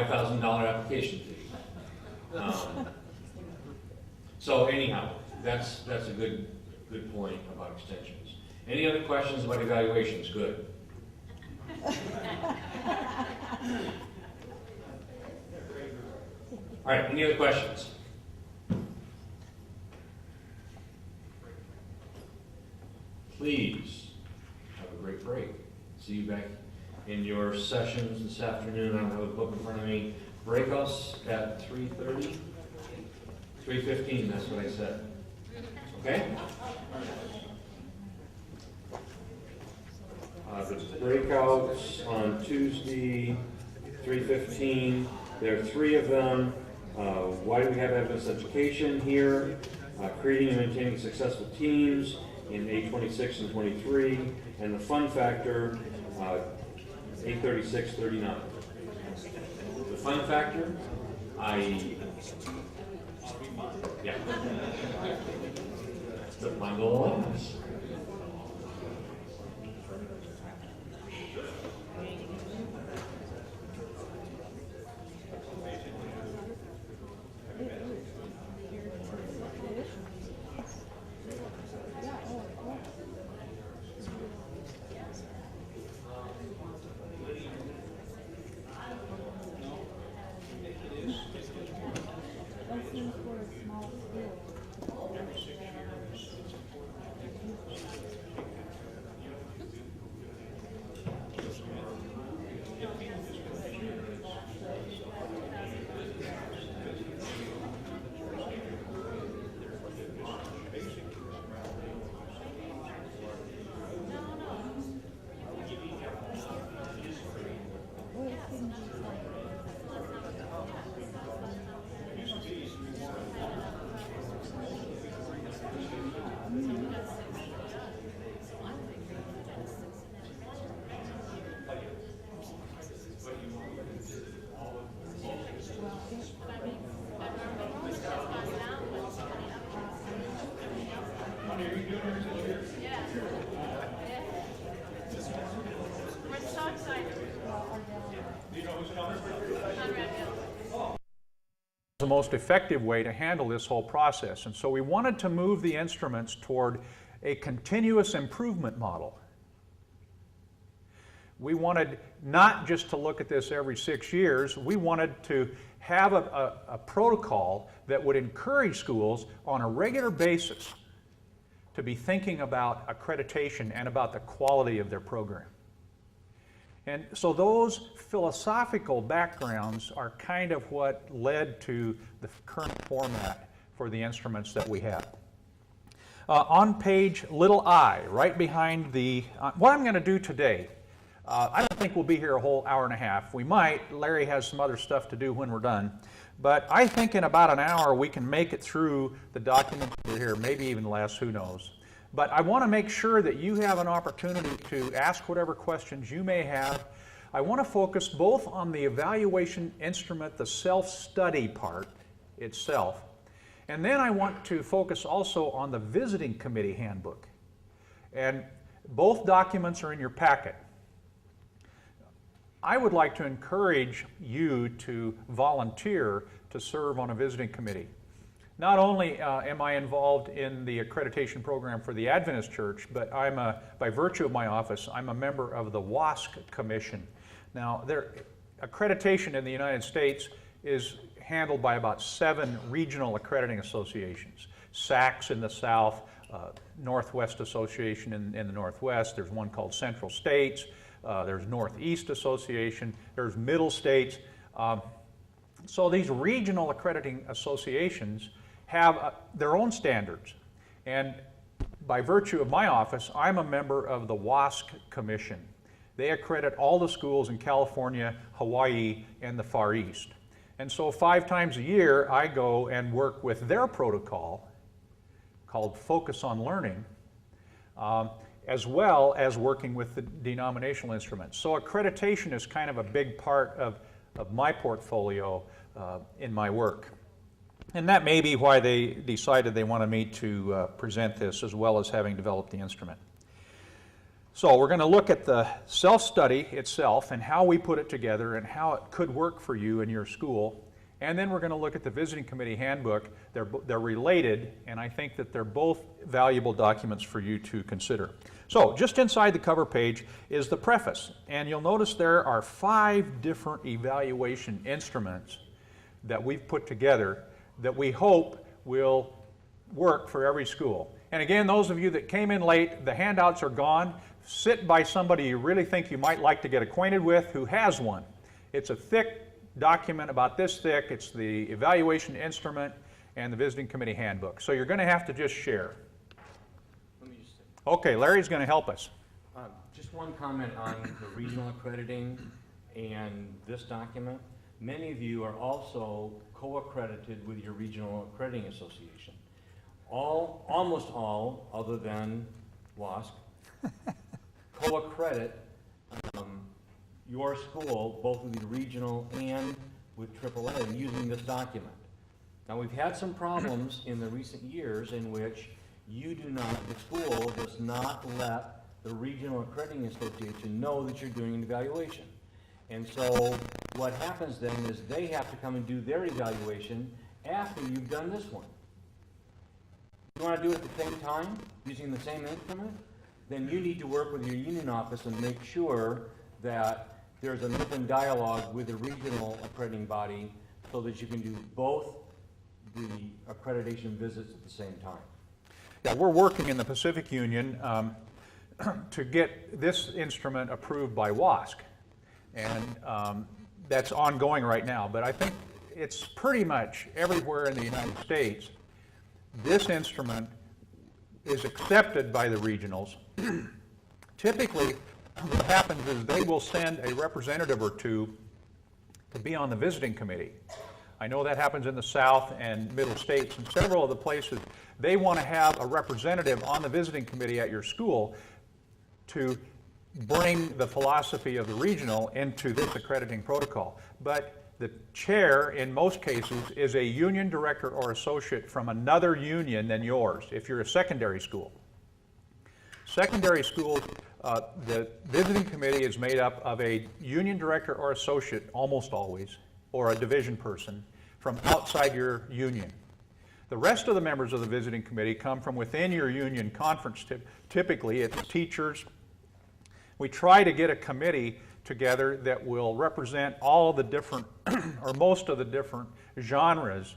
$5,000 application fee. So anyhow, that's a good point about extensions. Any other questions about evaluations? Good. All right, any other questions? Please have a great break. See you back in your sessions this afternoon. I don't have a book in front of me. Breakouts at 3:30? 3:15, that's what I said. Okay? The breakouts on Tuesday, 3:15. There are 3 of them. Why do we have evidence education here? Creating and maintaining successful teams in 826 and 23. And the fun factor, 836, 39. The fun factor, yeah. The bundle of us. The most effective way to handle this whole process. And so we wanted to move the instruments toward a continuous improvement model. We wanted not just to look at this every 6 years, we wanted to have a protocol that would encourage schools on a regular basis to be thinking about accreditation and about the quality of their program. And so those philosophical backgrounds are kind of what led to the current format for the instruments that we have. On page little I, right behind the, what I'm going to do today, I don't think we'll be here a whole hour and a half. We might. Larry has some other stuff to do when we're done. But I think in about an hour we can make it through the documents here, maybe even less, who knows. But I want to make sure that you have an opportunity to ask whatever questions you may have. I want to focus both on the evaluation instrument, the self-study part itself, and then I want to focus also on the visiting committee handbook. And both documents are in your packet. I would like to encourage you to volunteer to serve on a visiting committee. Not only am I involved in the accreditation program for the Adventist Church, but by virtue of my office, I'm a member of the WASC Commission. Now, accreditation in the United States is handled by about 7 regional accrediting associations. SACS in the South, Northwest Association in the Northwest, there's one called Central States, there's Northeast Association, there's Middle States. So these regional accrediting associations have their own standards. And by virtue of my office, I'm a member of the WASC Commission. They accredit all the schools in California, Hawaii, and the Far East. And so 5 times a year, I go and work with their protocol called Focus on Learning, as well as working with the denominational instruments. So accreditation is kind of a big part of my portfolio in my work. And that may be why they decided they wanted me to present this, as well as having developed the instrument. So we're going to look at the self-study itself and how we put it together and how it could work for you in your school. And then we're going to look at the visiting committee handbook. They're related, and I think that they're both valuable documents for you to consider. So just inside the cover page is the preface, and you'll notice there are 5 different evaluation instruments that we've put together that we hope will work for every school. And again, those of you that came in late, the handouts are gone. Sit by somebody you really think you might like to get acquainted with who has one. It's a thick document about this thick. It's the evaluation instrument and the visiting committee handbook. So you're going to have to just share. Let me just say, Okay, Larry's going to help us. just one comment on the regional accrediting and this document. Many of you are also co-accredited with your regional accrediting association. Almost all, other than WASC, co-accredit your school, both with your regional and with AAA, using this document. Now, we've had some problems in the recent years in which the school does not let the regional accrediting association know that you're doing an evaluation. And so what happens then is they have to come and do their evaluation after you've done this one. If you want to do it at the same time, using the same instrument, then you need to work with your union office and make sure that there's an open dialogue with the regional accrediting body so that you can do both the accreditation visits at the same time. Yeah, we're working in the Pacific Union to get this instrument approved by WASC. And that's ongoing right now, but I think it's pretty much everywhere in the United States. This instrument is accepted by the regionals. Typically, what happens is they will send a representative or two to be on the visiting committee. I know that happens in the South and Middle States, and several of the places, they want to have a representative on the visiting committee at your school to bring the philosophy of the regional into this accrediting protocol. But the chair, in most cases, is a union director or associate from another union than yours, if you're a secondary school. Secondary schools, the visiting committee is made up of a union director or associate, almost always, or a division person from outside your union. The rest of the members of the visiting committee come from within your union conference. Typically, it's teachers. We try to get a committee together that will represent all the different, or most of the different genres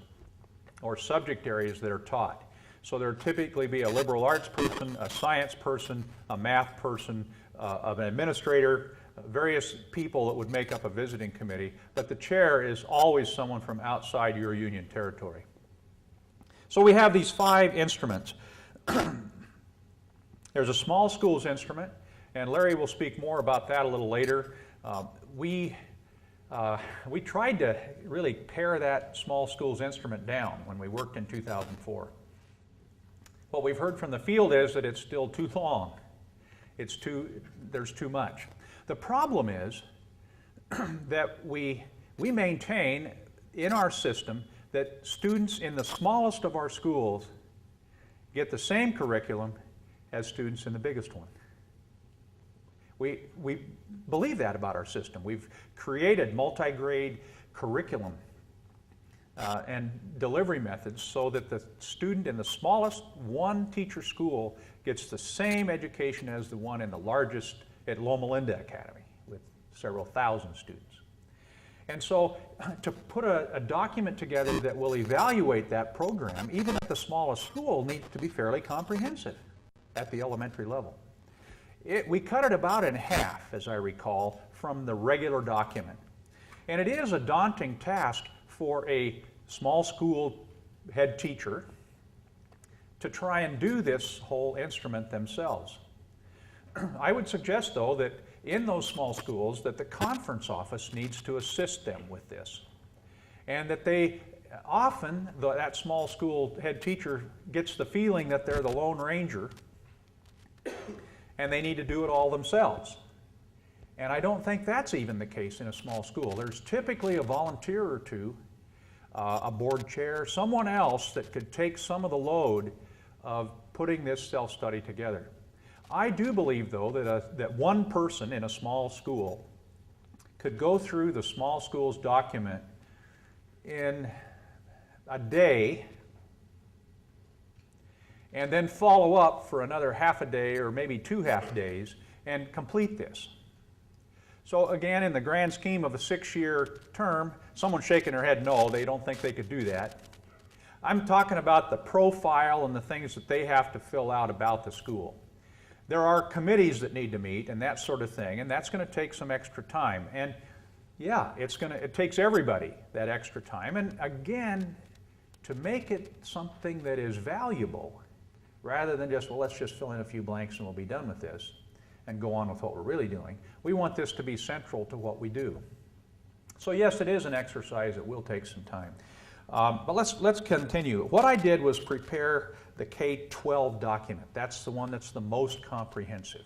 or subject areas that are taught. So there typically be a liberal arts person, a science person, a math person, an administrator, various people that would make up a visiting committee, but the chair is always someone from outside your union territory. So we have these 5 instruments. There's a small schools instrument, and Larry will speak more about that a little later. We tried to really pare that small schools instrument down when we worked in 2004. What we've heard from the field is that it's still too long. There's too much. The problem is that we maintain in our system that students in the smallest of our schools get the same curriculum as students in the biggest one. We believe that about our system. We've created multi-grade curriculum and delivery methods so that the student in the smallest one-teacher school gets the same education as the one in the largest at Loma Linda Academy with several thousand students. And so to put a document together that will evaluate that program, even at the smallest school, needs to be fairly comprehensive at the elementary level. We cut it about in half, as I recall, from the regular document. And it is a daunting task for a small school head teacher to try and do this whole instrument themselves. I would suggest, though, that in those small schools that the conference office needs to assist them with this. And that they often, that small school head teacher gets the feeling that they're the Lone Ranger and they need to do it all themselves. And I don't think that's even the case in a small school. There's typically a volunteer or two, a board chair, someone else that could take some of the load of putting this self-study together. I do believe, though, that one person in a small school could go through the small schools document in a day and then follow up for another half a day or maybe 2 half days and complete this. So again, in the grand scheme of a 6-year term, someone's shaking their head no, they don't think they could do that. I'm talking about the profile and the things that they have to fill out about the school. There are committees that need to meet and that sort of thing, and that's going to take some extra time. And yeah, it takes everybody that extra time. And again, to make it something that is valuable, rather than just, well, let's just fill in a few blanks and we'll be done with this and go on with what we're really doing, we want this to be central to what we do. So yes, it is an exercise that will take some time. But let's continue. What I did was prepare the K-12 document. That's the one that's the most comprehensive.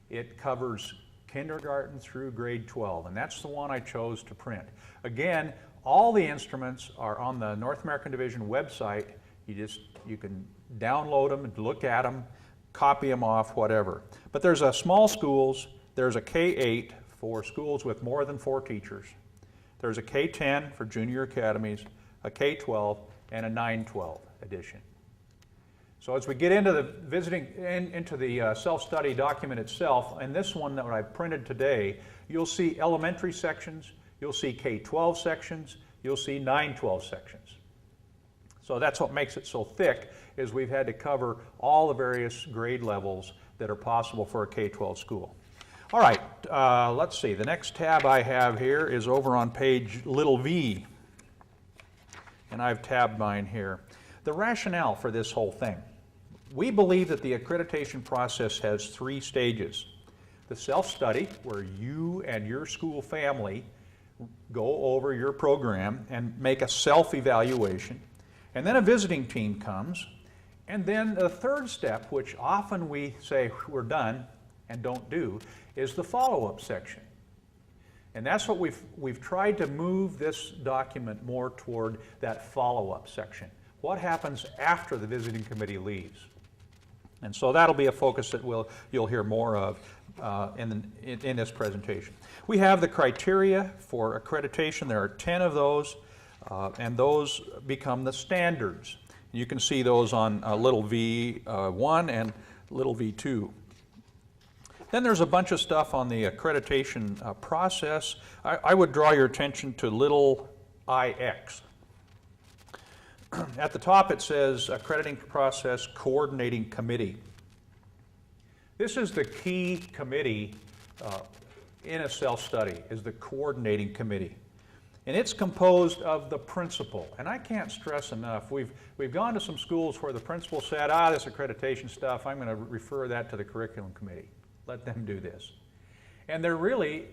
It covers kindergarten through grade 12, and that's the one I chose to print. Again, all the instruments are on the North American Division website. You can download them and look at them, copy them off, whatever. But there's a small schools, there's a K-8 for schools with more than 4 teachers. There's a K-10 for junior academies, a K-12, and a 9-12 edition. So as we get into the self-study document itself, and this one that I printed today, you'll see elementary sections, you'll see K-12 sections, you'll see 9-12 sections. So that's what makes it so thick, is we've had to cover all the various grade levels that are possible for a K-12 school. All right, let's see. The next tab I have here is over on page little v, and I've tabbed mine here. The rationale for this whole thing. We believe that the accreditation process has 3 stages. The self-study, where you and your school family go over your program and make a self-evaluation. And then a visiting team comes. And then the third step, which often we say we're done and don't do, is the follow-up section. And that's what we've tried to move this document more toward that follow-up section. What happens after the visiting committee leaves? And so that'll be a focus that you'll hear more of in this presentation. We have the criteria for accreditation. There are 10 of those, and those become the standards. You can see those on little v1 and little v2. Then there's a bunch of stuff on the accreditation process. I would draw your attention to little ix. At the top it says Accrediting Process Coordinating Committee. This is the key committee in a self-study, is the coordinating committee. And it's composed of the principal. And I can't stress enough, we've gone to some schools where the principal said, this accreditation stuff, I'm going to refer that to the curriculum committee. Let them do this. And they really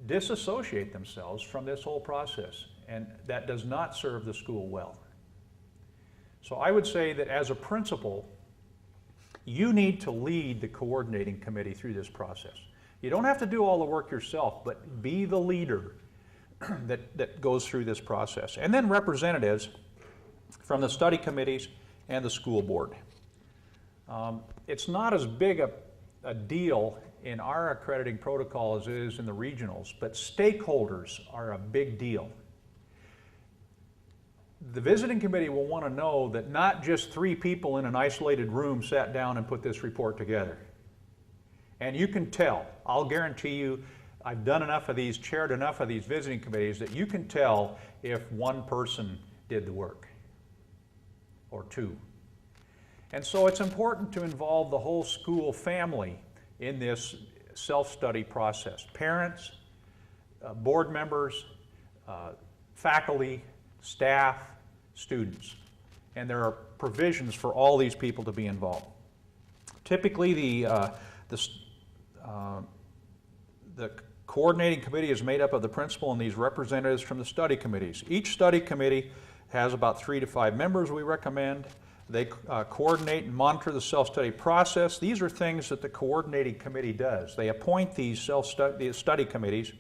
disassociate themselves from this whole process. And that does not serve the school well. So I would say that as a principal, you need to lead the coordinating committee through this process. You don't have to do all the work yourself, but be the leader that goes through this process. And then representatives from the study committees and the school board. It's not as big a deal in our accrediting protocol as it is in the regionals, but stakeholders are a big deal. The visiting committee will want to know that not just 3 people in an isolated room sat down and put this report together. And you can tell, I'll guarantee you, I've done enough of these, chaired enough of these visiting committees that you can tell if one person did the work, or 2. And so it's important to involve the whole school family in this self-study process. Parents, board members, faculty, staff, students. And there are provisions for all these people to be involved. Typically, the coordinating committee is made up of the principal and these representatives from the study committees. Each study committee has about 3 to 5 members we recommend. They coordinate and monitor the self-study process. These are things that the coordinating committee does. They appoint these study committees,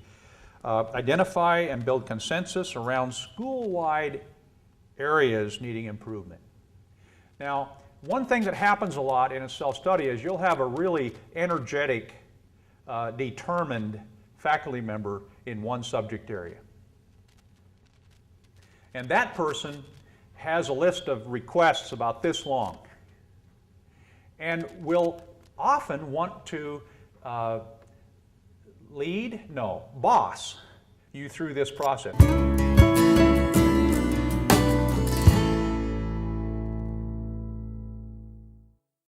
identify and build consensus around school-wide areas needing improvement. Now, one thing that happens a lot in a self-study is you'll have a really energetic, determined faculty member in one subject area. And that person has a list of requests about this long and will often want to boss you through this process.